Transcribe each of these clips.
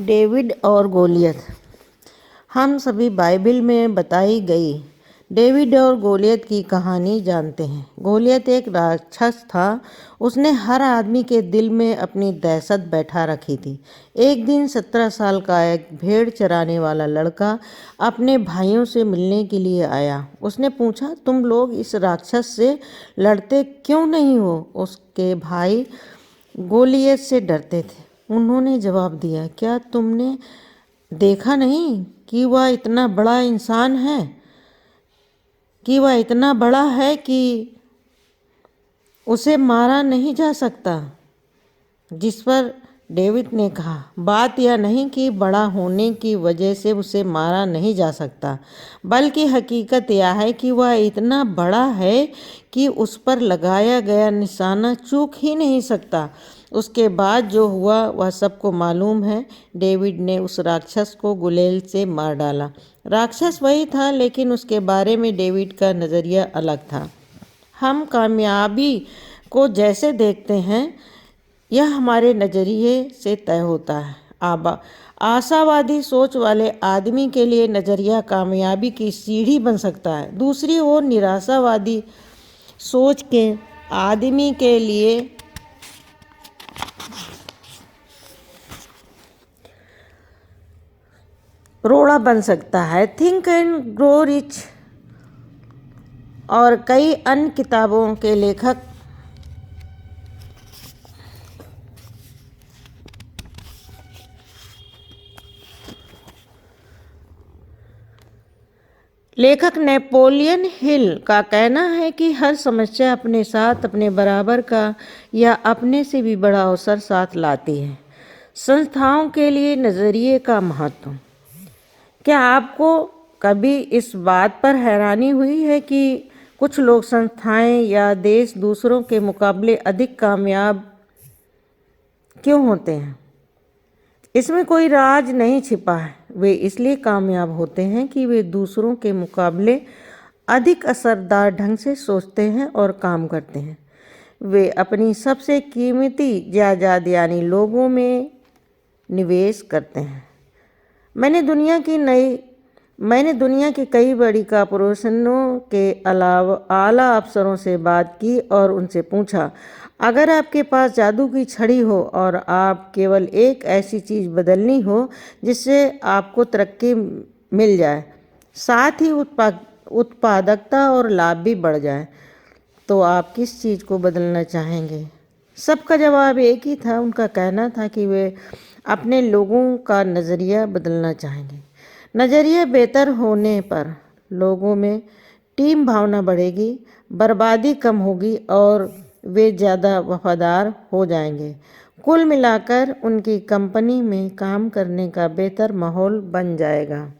David और गोलियत। हम सभी बाइबल में बताई गई डेविड और गोलियत की कहानी जानते हैं। गोलियत एक राक्षस था। उसने हर आदमी के दिल में अपनी दहशत बैठा रखी थी। एक दिन 17 साल का एक भेड़ चराने वाला लड़का अपने भाइयों से मिलने के लिए आया। उसने पूछा, तुम लोग इस राक्षस से लड़ते क्यों नहीं हो? उसके भाई गोलियत से डरते थे। उन्होंने जवाब दिया, क्या तुमने देखा नहीं कि वह इतना बड़ा इंसान है, कि वह इतना बड़ा है कि उसे मारा नहीं जा सकता? जिस पर डेविड ने कहा, बात यह नहीं कि बड़ा होने की वजह से उसे मारा नहीं जा सकता, बल्कि हकीकत यह है कि वह इतना बड़ा है कि उस पर लगाया गया निशाना चूक ही नहीं सकता। उसके बाद जो हुआ वह सबको मालूम है। डेविड ने उस राक्षस को गुलेल से मार डाला। राक्षस वही था, लेकिन उसके बारे में डेविड का नज़रिया अलग था। हम कामयाबी को जैसे देखते हैं, यह हमारे नज़रिए से तय होता है। आशावादी सोच वाले आदमी के लिए नज़रिया कामयाबी की सीढ़ी बन सकता है। दूसरी ओर निराशावादी सोच के आदमी के लिए रोड़ा बन सकता है। थिंक एंड ग्रो रिच और कई अन्य किताबों के लेखक नेपोलियन हिल का कहना है कि हर समस्या अपने साथ अपने बराबर का या अपने से भी बड़ा अवसर साथ लाती है। संस्थाओं के लिए नज़रिए का महत्व। क्या आपको कभी इस बात पर हैरानी हुई है कि कुछ लोग, संस्थाएं या देश दूसरों के मुकाबले अधिक कामयाब क्यों होते हैं? इसमें कोई राज नहीं छिपा है। वे इसलिए कामयाब होते हैं कि वे दूसरों के मुकाबले अधिक असरदार ढंग से सोचते हैं और काम करते हैं। वे अपनी सबसे कीमती जायदाद यानी लोगों में निवेश करते हैं। मैंने दुनिया की कई बड़ी कॉरपोरेशनों के अलावा आला अफसरों से बात की और उनसे पूछा, अगर आपके पास जादू की छड़ी हो और आप केवल एक ऐसी चीज़ बदलनी हो जिससे आपको तरक्की मिल जाए, साथ ही उत्पादकता और लाभ भी बढ़ जाए, तो आप किस चीज़ को बदलना चाहेंगे? सबका जवाब एक ही था। उनका कहना था कि वे अपने लोगों का नज़रिया बदलना चाहेंगे। नज़रिया बेहतर होने पर लोगों में टीम भावना बढ़ेगी, बर्बादी कम होगी और वे ज़्यादा वफादार हो जाएंगे। कुल मिलाकर उनकी कंपनी में काम करने का बेहतर माहौल बन जाएगा।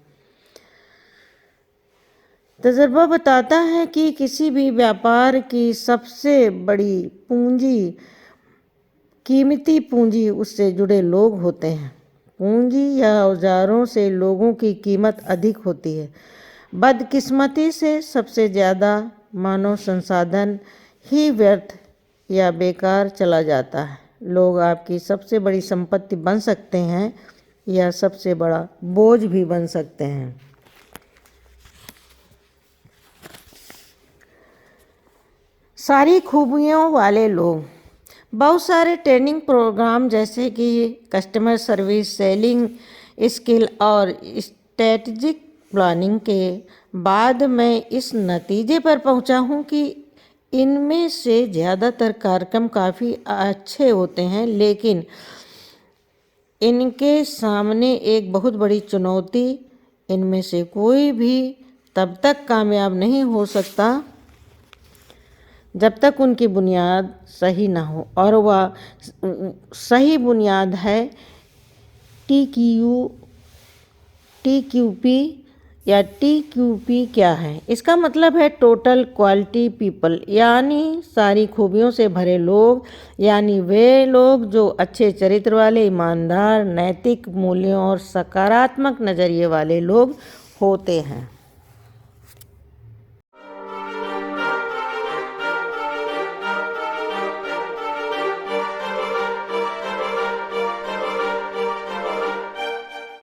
तजुर्बा बताता है कि किसी भी व्यापार की सबसे बड़ी पूंजी कीमती पूंजी उससे जुड़े लोग होते हैं। पूंजी या औजारों से लोगों की कीमत अधिक होती है। बदकिस्मती से सबसे ज़्यादा मानव संसाधन ही व्यर्थ या बेकार चला जाता है। लोग आपकी सबसे बड़ी संपत्ति बन सकते हैं या सबसे बड़ा बोझ भी बन सकते हैं। सारी खूबियों वाले लोग। बहुत सारे ट्रेनिंग प्रोग्राम जैसे कि कस्टमर सर्विस, सेलिंग स्किल और स्ट्रेटजिक प्लानिंग के बाद मैं इस नतीजे पर पहुंचा हूं कि इनमें से ज़्यादातर कार्यक्रम काफ़ी अच्छे होते हैं, लेकिन इनके सामने एक बहुत बड़ी चुनौती, इनमें से कोई भी तब तक कामयाब नहीं हो सकता जब तक उनकी बुनियाद सही ना हो, और वह सही बुनियाद है TQP या TQP क्या है? इसका मतलब है टोटल क्वालिटी पीपल, यानी सारी खूबियों से भरे लोग, यानी वे लोग जो अच्छे चरित्र वाले, ईमानदार, नैतिक मूल्यों और सकारात्मक नज़रिए वाले लोग होते हैं।